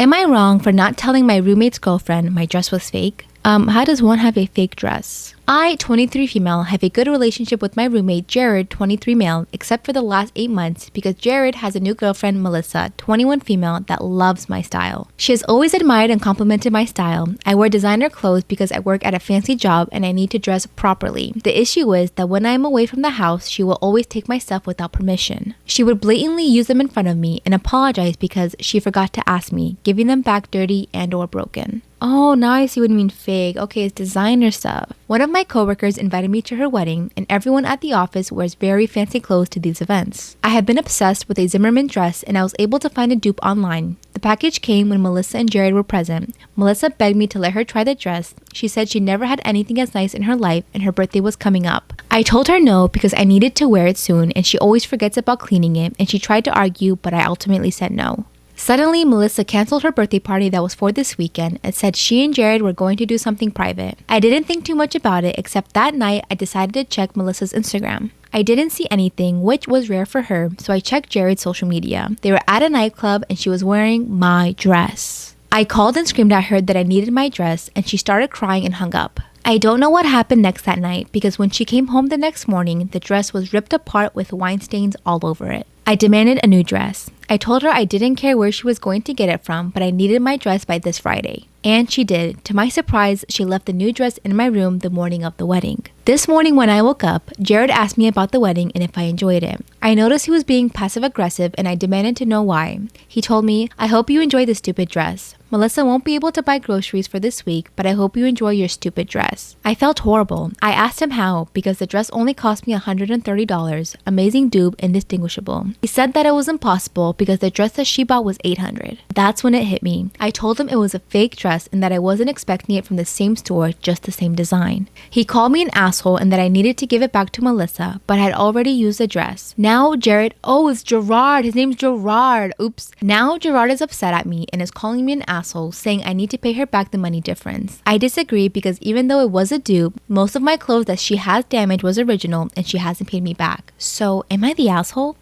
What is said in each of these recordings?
Am I wrong for not telling my roommate's girlfriend my dress was fake? How does one have a fake dress? I, 23 female, have a good relationship with my roommate Jared, 23 male, except for the last 8 months because Jared has a new girlfriend, Melissa, 21 female, that loves my style. She has always admired and complimented my style. I wear designer clothes because I work at a fancy job and I need to dress properly. The issue is that when I am away from the house, she will always take my stuff without permission. She would blatantly use them in front of me and apologize because she forgot to ask me, giving them back dirty and or broken. Oh, now I see what you mean fake. Okay, it's designer stuff. One of my coworkers invited me to her wedding, and everyone at the office wears very fancy clothes to these events. I had been obsessed with a Zimmerman dress, and I was able to find a dupe online. The package came when Melissa and Jared were present. Melissa begged me to let her try the dress. She said she never had anything as nice in her life, and her birthday was coming up. I told her no because I needed to wear it soon, and she always forgets about cleaning it, and she tried to argue, but I ultimately said no. Suddenly, Melissa canceled her birthday party that was for this weekend and said she and Jared were going to do something private. I didn't think too much about it, except that night I decided to check Melissa's Instagram. I didn't see anything, which was rare for her, so I checked Jared's social media. They were at a nightclub and she was wearing my dress. I called and screamed at her that I needed my dress, and she started crying and hung up. I don't know what happened next that night because when she came home the next morning, the dress was ripped apart with wine stains all over it. I demanded a new dress. I told her I didn't care where she was going to get it from, but I needed my dress by this Friday. And she did. To my surprise, she left the new dress in my room the morning of the wedding. This morning when I woke up, Jared asked me about the wedding and if I enjoyed it. I noticed he was being passive-aggressive and I demanded to know why. He told me, "I hope you enjoy this stupid dress. Melissa won't be able to buy groceries for this week, but I hope you enjoy your stupid dress." I felt horrible. I asked him how, because the dress only cost me $130, amazing dupe, indistinguishable. He said that it was impossible because the dress that she bought was $800. That's when it hit me. I told him it was a fake dress and that I wasn't expecting it from the same store, just the same design. He called me an asshole and that I needed to give it back to Melissa, but I had already used the dress. Now Jared, it's Gerard. His name's Gerard. Oops. Now Gerard is upset at me and is calling me an asshole, saying I need to pay her back the money difference. I disagree because even though it was a dupe, most of my clothes that she has damaged was original and she hasn't paid me back. So am I the asshole?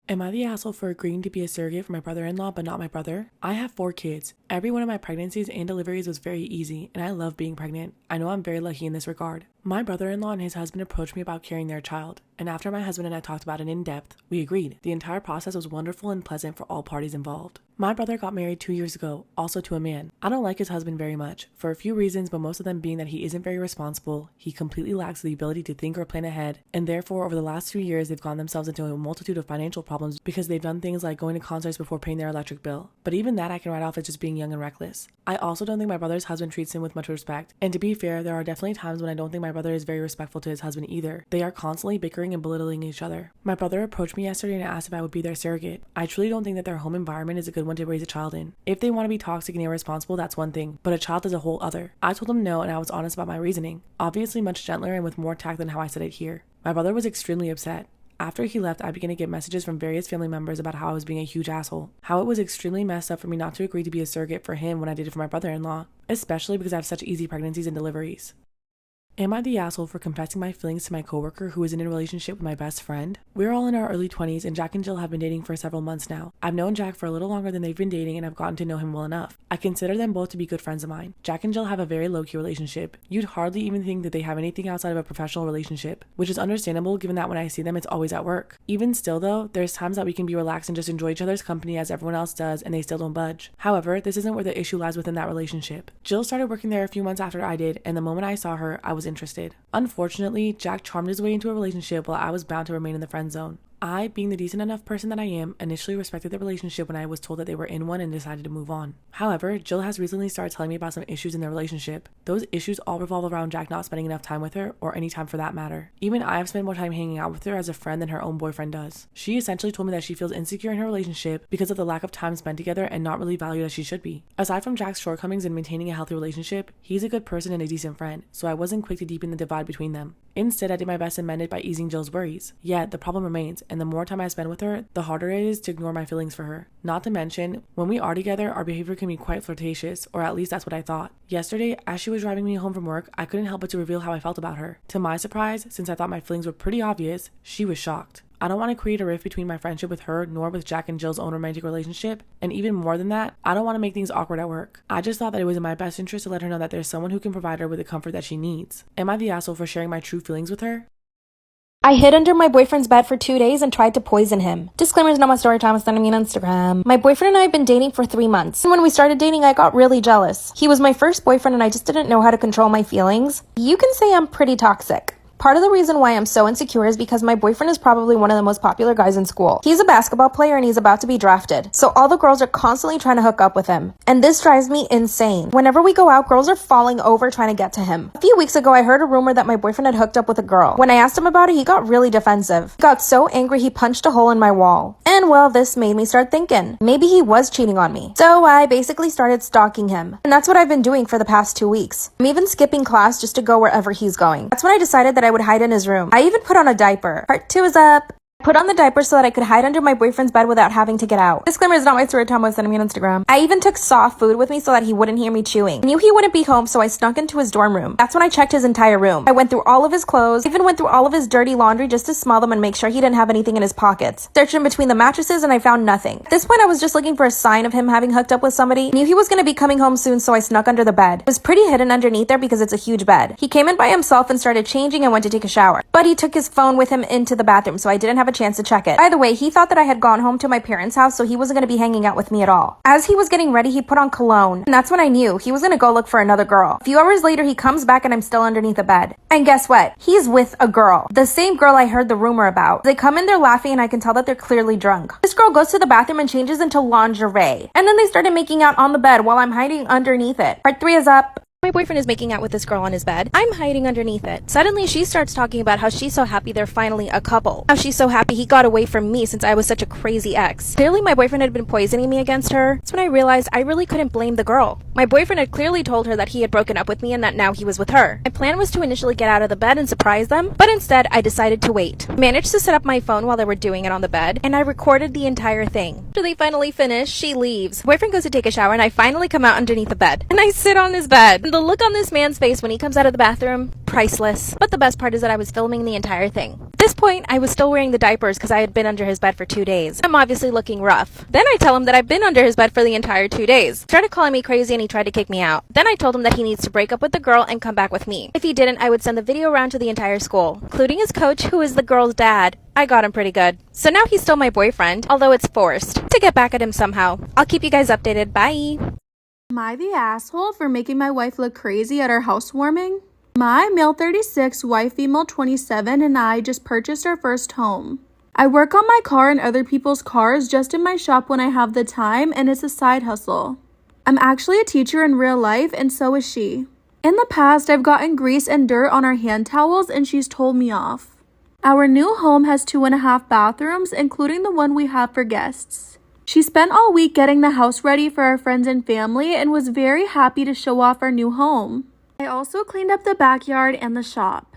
Am I the asshole for agreeing to be a surrogate for my brother-in-law but not my brother? I have 4 kids. Every one of my pregnancies and deliveries was very easy, and I love being pregnant. I know I'm very lucky in this regard. My brother-in-law and his husband approached me about carrying their child, and after my husband and I talked about it in depth, we agreed. The entire process was wonderful and pleasant for all parties involved. My brother got married 2 years ago, also to a man. I don't like his husband very much, for a few reasons, but most of them being that he isn't very responsible, he completely lacks the ability to think or plan ahead, and therefore over the last few years they've gotten themselves into a multitude of financial problems because they've done things like going to concerts before paying their electric bill. But even that I can write off as just being young and reckless. I also don't think my brother's husband treats him with much respect, and to be fair, there are definitely times when I don't think my brother is very respectful to his husband either. They are constantly bickering and belittling each other. My brother approached me yesterday and asked if I would be their surrogate. I truly don't think that their home environment is a good one to raise a child in. If they want to be toxic and irresponsible, that's one thing, but a child is a whole other. I told him no, and I was honest about my reasoning. Obviously much gentler and with more tact than how I said it here. My brother was extremely upset. After he left, I began to get messages from various family members about how I was being a huge asshole. How it was extremely messed up for me not to agree to be a surrogate for him when I did it for my brother-in-law, especially because I have such easy pregnancies and deliveries. Am I the asshole for confessing my feelings to my coworker who is in a relationship with my best friend? We're all in our early 20s and Jack and Jill have been dating for several months now. I've known Jack for a little longer than they've been dating and I've gotten to know him well enough. I consider them both to be good friends of mine. Jack and Jill have a very low-key relationship. You'd hardly even think that they have anything outside of a professional relationship, which is understandable given that when I see them it's always at work. Even still though, there's times that we can be relaxed and just enjoy each other's company as everyone else does and they still don't budge. However, this isn't where the issue lies within that relationship. Jill started working there a few months after I did, and the moment I saw her, I was interested. Unfortunately, Jack charmed his way into a relationship while I was bound to remain in the friend zone. I, being the decent enough person that I am, initially respected the relationship when I was told that they were in one and decided to move on. However, Jill has recently started telling me about some issues in their relationship. Those issues all revolve around Jack not spending enough time with her, or any time for that matter. Even I have spent more time hanging out with her as a friend than her own boyfriend does. She essentially told me that she feels insecure in her relationship because of the lack of time spent together and not really valued as she should be. Aside from Jack's shortcomings in maintaining a healthy relationship, he's a good person and a decent friend, so I wasn't quick to deepen the divide between them. Instead, I did my best to mend it by easing Jill's worries. Yet, the problem remains, and the more time I spend with her, the harder it is to ignore my feelings for her. Not to mention, when we are together, our behavior can be quite flirtatious, or at least that's what I thought. Yesterday, as she was driving me home from work, I couldn't help but to reveal how I felt about her. To my surprise, since I thought my feelings were pretty obvious, she was shocked. I don't want to create a rift between my friendship with her nor with Jack and Jill's own romantic relationship. And even more than that, I don't want to make things awkward at work. I just thought that it was in my best interest to let her know that there's someone who can provide her with the comfort that she needs. Am I the asshole for sharing my true feelings with her? I hid under my boyfriend's bed for 2 days and tried to poison him. Disclaimer is not my story time, sending me on Instagram. My boyfriend and I have been dating for 3 months. And when we started dating, I got really jealous. He was my first boyfriend and I just didn't know how to control my feelings. You can say I'm pretty toxic. Part of the reason why I'm so insecure is because my boyfriend is probably one of the most popular guys in school. He's a basketball player and he's about to be drafted. So all the girls are constantly trying to hook up with him. And this drives me insane. Whenever we go out, girls are falling over trying to get to him. A few weeks ago, I heard a rumor that my boyfriend had hooked up with a girl. When I asked him about it, he got really defensive. He got so angry he punched a hole in my wall. And well, this made me start thinking, maybe he was cheating on me. So I basically started stalking him. And that's what I've been doing for the past 2 weeks. I'm even skipping class just to go wherever he's going. That's when I decided that I would hide in his room. I even put on a diaper. Part 2 is up. Put on the diaper so that I could hide under my boyfriend's bed without having to get out. Disclaimer is not my story time, was sending me on Instagram. I even took soft food with me so that he wouldn't hear me chewing. I knew he wouldn't be home, so I snuck into his dorm room. That's when I checked his entire room. I went through all of his clothes, even went through all of his dirty laundry just to smell them and make sure he didn't have anything in his pockets. Searched in between the mattresses and I found nothing. At this point, I was just looking for a sign of him having hooked up with somebody. I knew he was going to be coming home soon, so I snuck under the bed. It was pretty hidden underneath there because it's a huge bed. He came in by himself and started changing and went to take a shower. But he took his phone with him into the bathroom, so I didn't have a chance to check it. By the way, he thought that I had gone home to my parents' house, so he wasn't going to be hanging out with me at all. As he was getting ready, he put on cologne, and that's when I knew he was going to go look for another girl. A few hours later, he comes back and I'm still underneath the bed. And guess what? He's with a girl. The same girl I heard the rumor about. They come in there laughing and I can tell that they're clearly drunk. This girl goes to the bathroom and changes into lingerie. And then they started making out on the bed while I'm hiding underneath it. Part 3 is up. My boyfriend is making out with this girl on his bed. I'm hiding underneath it. Suddenly, she starts talking about how she's so happy they're finally a couple. How she's so happy he got away from me since I was such a crazy ex. Clearly, my boyfriend had been poisoning me against her. That's when I realized I really couldn't blame the girl. My boyfriend had clearly told her that he had broken up with me and that now he was with her. My plan was to initially get out of the bed and surprise them, but instead, I decided to wait. I managed to set up my phone while they were doing it on the bed, and I recorded the entire thing. After they finally finish, she leaves. My boyfriend goes to take a shower, and I finally come out underneath the bed. And I sit on his bed. And the look on this man's face when he comes out of the bathroom, priceless. But the best part is that I was filming the entire thing. At this point, I was still wearing the diapers because I had been under his bed for 2 days. I'm obviously looking rough. Then I tell him that I've been under his bed for the entire 2 days. He started calling me crazy and he tried to kick me out. Then I told him that he needs to break up with the girl and come back with me. If he didn't, I would send the video around to the entire school, including his coach, who is the girl's dad. I got him pretty good. So now he's still my boyfriend, although it's forced, to get back at him somehow. I'll keep you guys updated. Bye! Am I the asshole for making my wife look crazy at our housewarming? My male 36, wife female 27, and I just purchased our first home. I work on my car and other people's cars just in my shop when I have the time, and it's a side hustle. I'm actually a teacher in real life, and so is she. In the past, I've gotten grease and dirt on our hand towels, and she's told me off. Our new home has 2.5 bathrooms, including the one we have for guests. She spent all week getting the house ready for our friends and family and was very happy to show off our new home. I also cleaned up the backyard and the shop.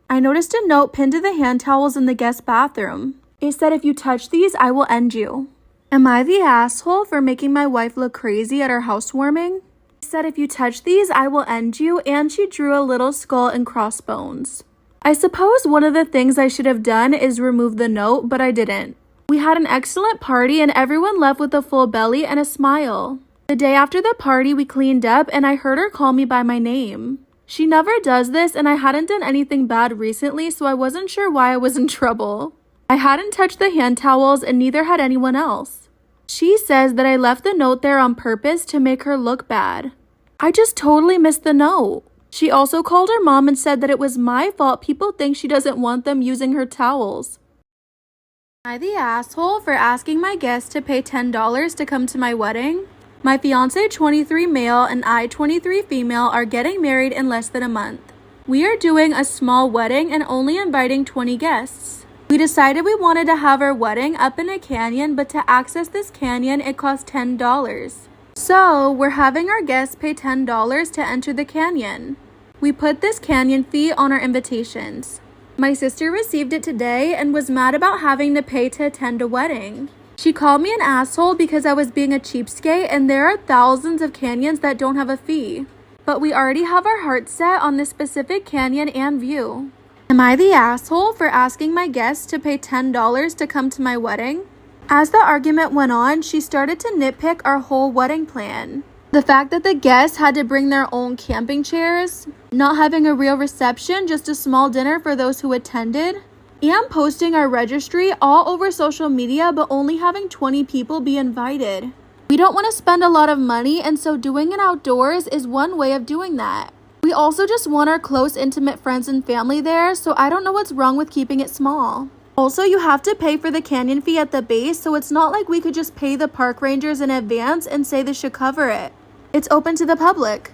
I noticed a note pinned to the hand towels in the guest bathroom. It said, "If you touch these, I will end you." Am I the asshole for making my wife look crazy at our housewarming? It said, "If you touch these, I will end you," and she drew a little skull and crossbones. I suppose one of the things I should have done is remove the note, but I didn't. We had an excellent party and everyone left with a full belly and a smile. The day after the party, we cleaned up and I heard her call me by my name. She never does this and I hadn't done anything bad recently, so I wasn't sure why I was in trouble. I hadn't touched the hand towels and neither had anyone else. She says that I left the note there on purpose to make her look bad. I just totally missed the note. She also called her mom and said that it was my fault people think she doesn't want them using her towels. Am I the asshole for asking my guests to pay $10 to come to my wedding? My fiance 23 male and I 23 female are getting married in less than a month. We are doing a small wedding and only inviting 20 guests. We decided we wanted to have our wedding up in a canyon, but to access this canyon it costs $10. So we're having our guests pay $10 to enter the canyon. We put this canyon fee on our invitations. My sister received it today and was mad about having to pay to attend a wedding. She called me an asshole because I was being a cheapskate, and there are thousands of canyons that don't have a fee. But we already have our hearts set on this specific canyon and view. Am I the asshole for asking my guests to pay $10 to come to my wedding? As the argument went on, she started to nitpick our whole wedding plan. The fact that the guests had to bring their own camping chairs, not having a real reception, just a small dinner for those who attended, and posting our registry all over social media but only having 20 people be invited. We don't want to spend a lot of money, and so doing it outdoors is one way of doing that. We also just want our close, intimate friends and family there, so I don't know what's wrong with keeping it small. Also, you have to pay for the canyon fee at the base, so it's not like we could just pay the park rangers in advance and say they should cover it. It's open to the public.